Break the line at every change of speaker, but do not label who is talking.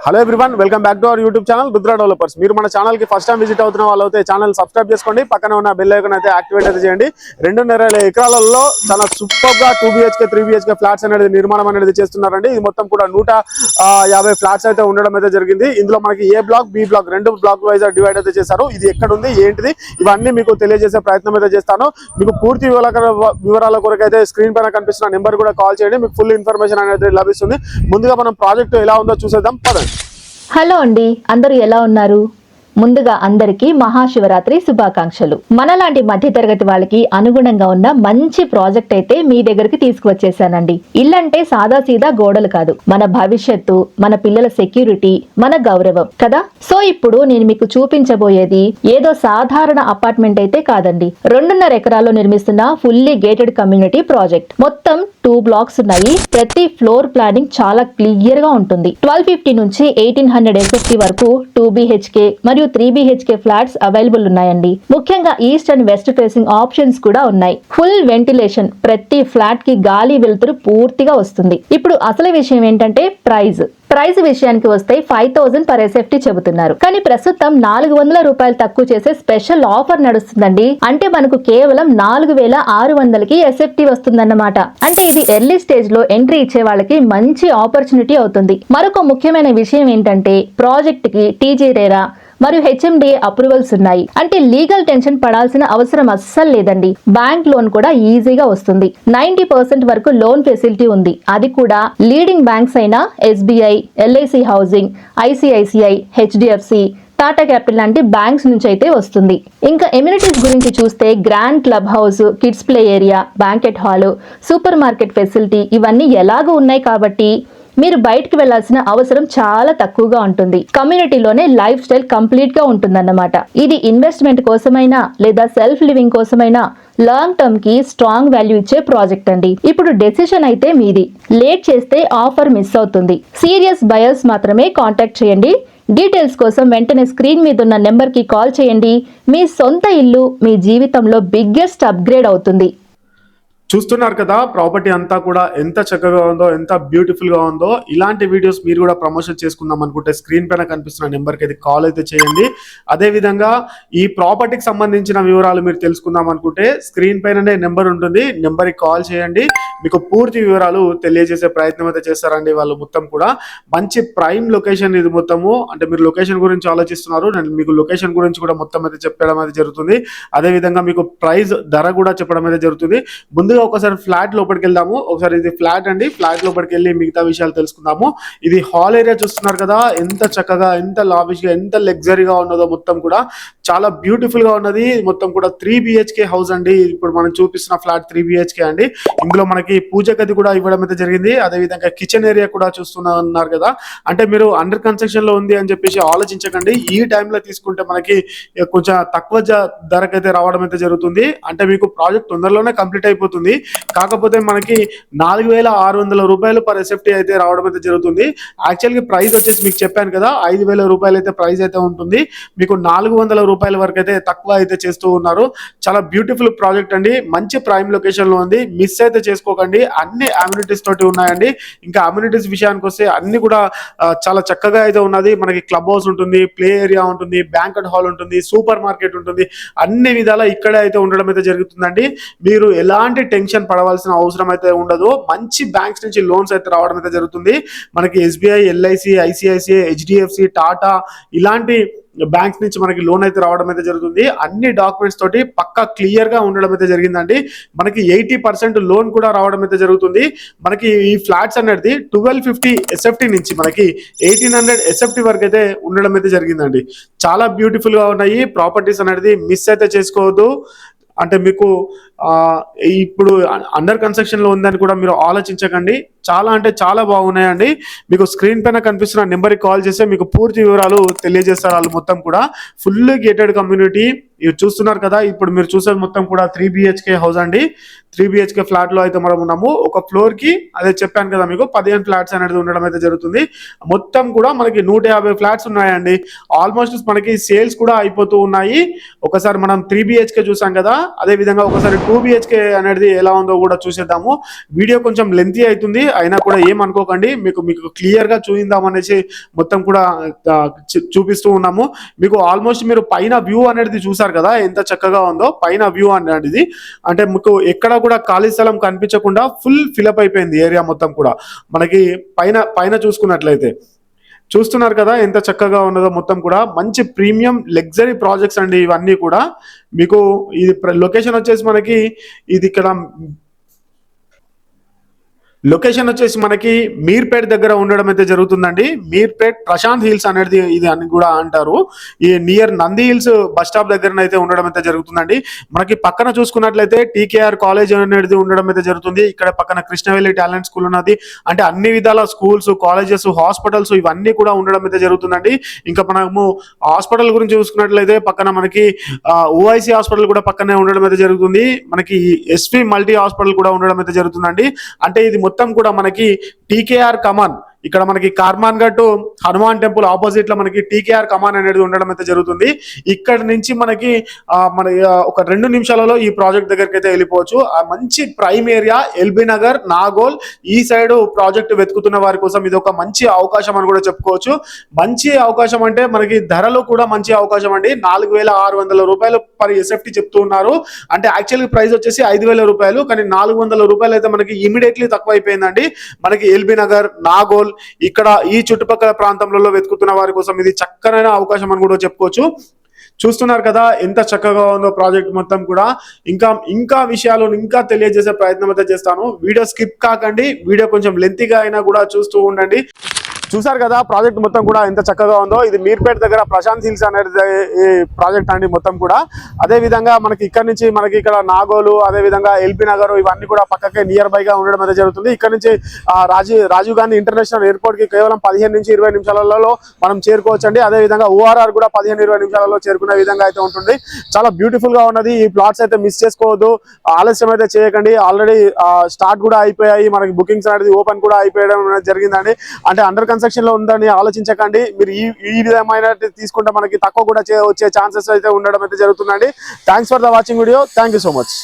Hello everyone, welcome back to our YouTube channel Rudra developers. మీరు మన channel కి first time visit అవుతున్న వాళ్ళు అయితే ఛానల్ సబ్స్క్రైబ్ చేసుకోండి, పక్కన ఉన్న బెల్ ఐకాన్ అయితే యాక్టివేట్ అయితే చేయండి. 2.5 ఎకరాలలో చాలా సూపర్ గా 2 BHK 3 BHK ఫ్లాట్స్ అనేది నిర్మాణం అనేది చేస్తున్నారండి. ఇది మొత్తం కూడా 150 ఫ్లాట్స్ అయితే ఉండడం అయితే జరిగింది. ఇందులో మనకి A block B block 2 block wise divide అయితే చేశారు. ఇది ఎక్కడ ఉంది ఏంటిది ఇవన్నీ మీకు తెలియజేసే ప్రయత్నం అయితే చేస్తాను. మీకు పూర్తి వివరాల కొరకు అయితే స్క్రీన్ పైన కనిపిస్తున్న నెంబర్ కూడా కాల్ చేయండి, మీకు ఫుల్ ఇన్ఫర్మేషన్ అనేది లభిస్తుంది. ముందుగా మనం ప్రాజెక్ట్ ఎలా ఉందో చూసేద్దాం పదండి.
హలో అండి, అందరూ ఎలా ఉన్నారు? ముందుగా అందరికీ మహాశివరాత్రి శుభాకాంక్షలు. మనలాంటి మధ్యతరగతి వాళ్ళకి అనుగుణంగా ఉన్న మంచి ప్రాజెక్ట్ అయితే మీ దగ్గరికి తీసుకువచ్చేసానండి. ఇల్లంటే సాదా సీదా గోడలు కాదు, మన భవిష్యత్తు, మన పిల్లల సెక్యూరిటీ, మన గౌరవం కదా. సో ఇప్పుడు నేను మీకు చూపించబోయేది ఏదో సాధారణ అపార్ట్మెంట్ అయితే కాదండి. 2.5 ఎకరాల్లో నిర్మిస్తున్న ఫుల్లీ గేటెడ్ కమ్యూనిటీ ప్రాజెక్ట్. మొత్తం 2 బ్లాక్స్ ఉన్నాయి. ప్రతి ఫ్లోర్ ప్లానింగ్ చాలా క్లియర్ గా ఉంటుంది. 1250 నుంచి 1800 SFT వరకు 2 BHK మరియు 3 BHK ఫ్లాట్స్ అవైలబుల్ ఉన్నాయండి. ముఖ్యంగా east and west facing options కూడా ఉన్నాయి. ఫుల్ వెంటిలేషన్, ప్రతి ఫ్లాట్ కి గాలి వెలుతురు పూర్తిగా వస్తుంది. ఇప్పుడు అసలు విషయం ఏంటంటే ప్రైస్ విషయానికి వస్తే 5000 per SFT చెబుతున్నారు. కానీ ప్రస్తుతం 400 రూపాయలు తక్కువ చేసే స్పెషల్ ఆఫర్ నడుస్తుందండి. అంటే మనకు కేవలం 4600కి SFT వస్తుందన్నమాట. అంటే ఇది ఎర్లీ స్టేజ్ లో ఎంట్రీ ఇచ్చే వాళ్ళకి మంచి ఆపర్చునిటీ అవుతుంది. మరొక ముఖ్యమైన విషయం ఏంటంటే ప్రాజెక్ట్ కి TG RERA మరియు HMDA అప్రూవల్స్ ఉన్నాయి. అంటే లీగల్ టెన్షన్ పడాల్సిన అవసరం అస్సలు లేదండి. బ్యాంక్ లోన్ కూడా ఈజీగా వస్తుంది. 90% వరకు లోన్ ఫెసిలిటీ ఉంది. అది కూడా లీడింగ్ బ్యాంక్స్ అయిన SBI, LIC housing, ICICI, HDFC, Tata capital లాంటి బ్యాంక్స్ నుంచి అయితే వస్తుంది. ఇంకా ఎమ్యూనిటీస్ గురించి చూస్తే grand club house, kids play area, banquet hall, super market facility ఇవన్నీ ఎలాగూ ఉన్నాయి కాబట్టి మీరు బయటికి వెళ్లాల్సిన అవసరం చాలా తక్కువగా ఉంటుంది. కమ్యూనిటీలోనే లైఫ్ స్టైల్ కంప్లీట్ గా ఉంటుందన్నమాట. ఇది ఇన్వెస్ట్మెంట్ కోసమైనా లేదా సెల్ఫ్ లివింగ్ కోసమైనా లాంగ్ టర్మ్ కి స్ట్రాంగ్ వాల్యూ ఇచ్చే ప్రాజెక్ట్ అండి. ఇప్పుడు డెసిషన్ అయితే మీది. లేట్ చేస్తే ఆఫర్ మిస్ అవుతుంది. సీరియస్ బయర్స్ మాత్రమే కాంటాక్ట్ చేయండి. డీటెయిల్స్ కోసం వెంటనే స్క్రీన్ మీద ఉన్న నెంబర్ కి కాల్ చేయండి. మీ సొంత ఇల్లు మీ జీవితంలో బిగ్గెస్ట్ అప్గ్రేడ్ అవుతుంది.
చూస్తున్నారు కదా, ప్రాపర్టీ అంతా కూడా ఎంత చక్కగా ఉందో, ఎంత బ్యూటిఫుల్ గా ఉందో. ఇలాంటి వీడియోస్ మీరు కూడా ప్రమోషన్ చేసుకుందాం అనుకుంటే స్క్రీన్ పైన కనిపిస్తున్న నెంబర్కి అయితే కాల్ అయితే చేయండి. అదే విధంగా ఈ ప్రాపర్టీకి సంబంధించిన వివరాలు మీరు తెలుసుకుందాం అనుకుంటే స్క్రీన్ పైననే నెంబర్ ఉంటుంది, నెంబర్కి కాల్ చేయండి. మీకు పూర్తి వివరాలు తెలియజేసే ప్రయత్నం అయితే చేస్తారండి వాళ్ళు. మొత్తం కూడా మంచి ప్రైమ్ లొకేషన్ ఇది మొత్తము. అంటే మీరు లొకేషన్ గురించి ఆలోచిస్తున్నారు, నేను మీకు లొకేషన్ గురించి కూడా మొత్తం అయితే చెప్పడం అయితే జరుగుతుంది. అదే విధంగా మీకు ప్రైస్ ధర కూడా చెప్పడం అయితే జరుగుతుంది. ముందుగా ఒకసారి ఫ్లాట్ లోపలికి వెళ్దాము. ఒకసారి ఇది ఫ్లాట్ అండి, ఫ్లాట్ లోపలికి వెళ్ళి మిగతా విషయాలు తెలుసుకుందాము. ఇది హాల్ ఏరియా చూస్తున్నారు కదా, ఎంత చక్కగా, ఎంత లావిష్ గా, ఎంత లగ్జరీగా ఉన్నదో. మొత్తం కూడా చాలా బ్యూటిఫుల్ గా ఉన్నది. మొత్తం కూడా 3 BHK హౌస్ అండి. ఇప్పుడు మనం చూపిస్తున్న ఫ్లాట్ 3 BHK అండి. ఇందులో మనకి పూజ గది కూడా ఇవ్వడం అయితే జరిగింది. అదే విధంగా కిచెన్ ఏరియా కూడా చూస్తున్నారు కదా. అంటే మీరు అండర్ కన్స్ట్రక్షన్ లో ఉంది అని చెప్పేసి ఆలోచించకండి. ఈ టైంలో తీసుకుంటే మనకి కొంచెం తక్కువ ధరకైతే రావడం అయితే జరుగుతుంది. అంటే మీకు ప్రాజెక్ట్ తొందరలోనే కంప్లీట్ అయిపోతుంది. కాకపోతే మనకి 4600 రూపాయలు per SFT అయితే రావడం అయితే జరుగుతుంది. యాక్చువల్గా ప్రైస్ వచ్చేసి మీకు చెప్పాను కదా, 5000 రూపాయలు అయితే ప్రైస్ అయితే ఉంటుంది. మీకు 400 రూపాయల వరకు అయితే తక్కువ అయితే చేస్తూ ఉన్నారు. చాలా బ్యూటిఫుల్ ప్రాజెక్ట్ అండి. మంచి ప్రైమ్ లొకేషన్ లో ఉంది. మిస్ అయితే చేసుకోకండి. అన్ని అమ్యూనిటీస్ తోటి ఉన్నాయండి. ఇంకా అమ్యూనిటీస్ విషయానికి వస్తే అన్ని కూడా చాలా చక్కగా అయితే ఉన్నది. మనకి క్లబ్ హౌస్ ఉంటుంది, ప్లే ఏరియా ఉంటుంది, బ్యాంకెట్ హాల్ ఉంటుంది, సూపర్ మార్కెట్ ఉంటుంది. అన్ని విధాల ఇక్కడే అయితే ఉండడం అయితే జరుగుతుందండి. మీరు ఎలాంటి టెన్షన్ పడవలసిన అవసరం అయితే ఉండదు. మంచి బ్యాంక్స్ నుంచి లోన్స్ అయితే రావడం అయితే జరుగుతుంది. మనకి SBI, LIC, ICICI, HDFC, Tata ఇలాంటి బ్యాంక్స్ నుంచి మనకి లోన్ అయితే రావడం అయితే జరుగుతుంది. అన్ని డాక్యుమెంట్స్ తోటి పక్కా క్లియర్ గా ఉండడం అయితే జరిగిందండి. మనకి 80% లోన్ కూడా రావడం అయితే జరుగుతుంది. మనకి ఈ ఫ్లాట్స్ అనేది 1250 SFT నుంచి మనకి 1800 SFT వరకు అయితే ఉండడం అయితే జరిగిందండి. చాలా బ్యూటిఫుల్ గా ఉన్నాయి ప్రాపర్టీస్ అనేది. మిస్ అయితే చేసుకోవద్దు. అంటే మీకు ఇప్పుడు అండర్ కన్స్ట్రక్షన్ లో ఉందని కూడా మీరు ఆలోచించకండి. చాలా అంటే చాలా బాగున్నాయండి. మీకు స్క్రీన్ పైన కనిపిస్తున్న నెంబర్కి కాల్ చేస్తే మీకు పూర్తి వివరాలు తెలియజేస్తారు వాళ్ళు. మొత్తం కూడా ఫుల్ గేటెడ్ కమ్యూనిటీ. ఇవి చూస్తున్నారు కదా, ఇప్పుడు మీరు చూసేది మొత్తం కూడా 3 BHK హౌస్ అండి. 3 BHK ఫ్లాట్ లో అయితే మనం ఉన్నాము. ఒక ఫ్లోర్ కి అదే చెప్పాను కదా మీకు 15 ఫ్లాట్స్ అనేది ఉండడం అయితే జరుగుతుంది. మొత్తం కూడా మనకి 150 ఫ్లాట్స్ ఉన్నాయండి. ఆల్మోస్ట్ మనకి సేల్స్ కూడా అయిపోతూ ఉన్నాయి. ఒకసారి మనం 3 BHK చూసాం కదా, అదే విధంగా ఒకసారి టూ బిహెచ్కే అనేది ఎలా ఉందో కూడా చూసేద్దాము. వీడియో కొంచెం లెంతీ అవుతుంది, అయినా కూడా ఏమనుకోకండి, మీకు క్లియర్ గా చూద్దాం అనేసి మొత్తం కూడా చూపిస్తూ ఉన్నాము. మీకు ఆల్మోస్ట్ మీరు పైన వ్యూ అనేది చూసారు కదా ఎంత చక్కగా ఉందో. పైన వ్యూ అనేది అంటే మీకు ఎక్కడ కూడా ఖాళీ స్థలం కనిపించకుండా ఫుల్ ఫిలప్ అయిపోయింది ఏరియా మొత్తం కూడా. మనకి పైన చూసుకున్నట్లయితే చూస్తున్నారు కదా ఎంత చక్కగా ఉన్నదో. మొత్తం కూడా మంచి ప్రీమియం లగ్జరీ ప్రాజెక్ట్స్ అండి ఇవన్నీ కూడా. మీకు ఇది లొకేషన్ వచ్చేసి మనకి ఇది ఇక్కడ లొకేషన్ వచ్చేసి మనకి మీర్పేట్ దగ్గర ఉండడం అయితే జరుగుతుందండి. మీర్పేట్ ప్రశాంత్ హిల్స్ అనేది ఇది అని కూడా అంటారు. ఈ near Nandi hills bus stop దగ్గర అయితే ఉండడం అయితే జరుగుతుందండి. మనకి పక్కన చూసుకున్నట్లయితే టీకేఆర్ కాలేజ్ అనేది ఉండడం అయితే జరుగుతుంది. ఇక్కడ పక్కన కృష్ణవేలి టాలెంట్ స్కూల్ ఉన్నది. అంటే అన్ని విధాల స్కూల్స్, కాలేజెస్, హాస్పిటల్స్ ఇవన్నీ కూడా ఉండడం అయితే జరుగుతుందండి. ఇంకా మనము హాస్పిటల్ గురించి చూసుకున్నట్లయితే పక్కన మనకి ఓఐసి హాస్పిటల్ కూడా పక్కనే ఉండడం అయితే జరుగుతుంది. మనకి ఎస్వి మల్టీ హాస్పిటల్ కూడా ఉండడం అయితే జరుగుతుందండి. అంటే ఇది మొత్తం కూడా మనకి టీకేఆర్ కమాన్, ఇక్కడ మనకి కార్మాన్ గట్టు హనుమాన్ టెంపుల్ ఆపోజిట్ లో మనకి టీకేఆర్ కమాన్ అనేది ఉండడం అయితే జరుగుతుంది. ఇక్కడ నుంచి మనకి మన ఒక 2 నిమిషాలలో ఈ ప్రాజెక్ట్ దగ్గరికి అయితే వెళ్ళిపోవచ్చు. ఆ మంచి prime area LB Nagar, Nagole ఈ సైడ్ ప్రాజెక్ట్ వెతుకుతున్న వారి కోసం ఇది ఒక మంచి అవకాశం అని కూడా చెప్పుకోవచ్చు. మంచి అవకాశం అంటే మనకి ధరలు కూడా మంచి అవకాశం అండి. 4,600 రూపాయలు పర్ ఎస్ఎఫ్టీ చెప్తూ ఉన్నారు. అంటే యాక్చువల్ ప్రైస్ వచ్చేసి 5,000 రూపాయలు, కానీ 400 రూపాయలు అయితే మనకి ఇమీడియట్లీ తక్కువ అయిపోయిందండి. మనకి ఎల్బీ నగర్, నాగోల్ ఇక్కడ ఈ చుట్టుపక్కల ప్రాంతంలో వెతుకుతున్న వారి కోసం ఇది చక్కనైన అవకాశం అని కూడా చెప్పుకోవచ్చు. చూస్తున్నారు కదా ఎంత చక్కగా ఉందో ప్రాజెక్ట్ మొత్తం కూడా. ఇంకా విషయాలు ఇంకా తెలియజేసే ప్రయత్నం అయితే చేస్తాను. వీడియో స్కిప్ కాకండి, వీడియో కొంచెం లెంతీగా అయినా కూడా చూస్తూ ఉండండి. చూసారు కదా ప్రాజెక్ట్ మొత్తం కూడా ఎంత చక్కగా ఉందో. ఇది మీర్పేట దగ్గర ప్రశాంత్ హిల్స్ అనేది ఈ ప్రాజెక్ట్ అండి మొత్తం కూడా. అదే విధంగా మనకి ఇక్కడ నుంచి మనకి ఇక్కడ నాగోలు, అదే విధంగా ఎల్బీ నగర్ ఇవన్నీ కూడా పక్కకే నియర్ బై గా ఉండడం అయితే జరుగుతుంది. ఇక్కడ నుంచి రాజీవ్ గాంధీ ఇంటర్నేషనల్ ఎయిర్పోర్ట్ కి కేవలం 15 నుంచి 20 నిమిషాలలో మనం చేరుకోవచ్చు అండి. అదే విధంగా ORR కూడా 15-20 నిమిషాలలో చేరుకునే విధంగా అయితే ఉంటుంది. చాలా బ్యూటిఫుల్ గా ఉన్నది. ఈ ప్లాట్స్ అయితే మిస్ చేసుకోవద్దు, ఆలస్యం అయితే చేయకండి. ఆల్రెడీ స్టార్ట్ కూడా అయిపోయాయి, మనకి బుకింగ్స్ అనేది ఓపెన్ కూడా అయిపోయడం జరిగిందండి. అంటే అండర్ కన్స్ట్రక్షన్ లో ఉందని ఆలోచించకండి. మీరు ఈ విధమైన తీసుకుంటే మనకి తక్కువ కూడా వచ్చే ఛాన్సెస్ అయితే ఉండడం అయితే జరుగుతుందండి. Thanks for the watching video. Thank you so much.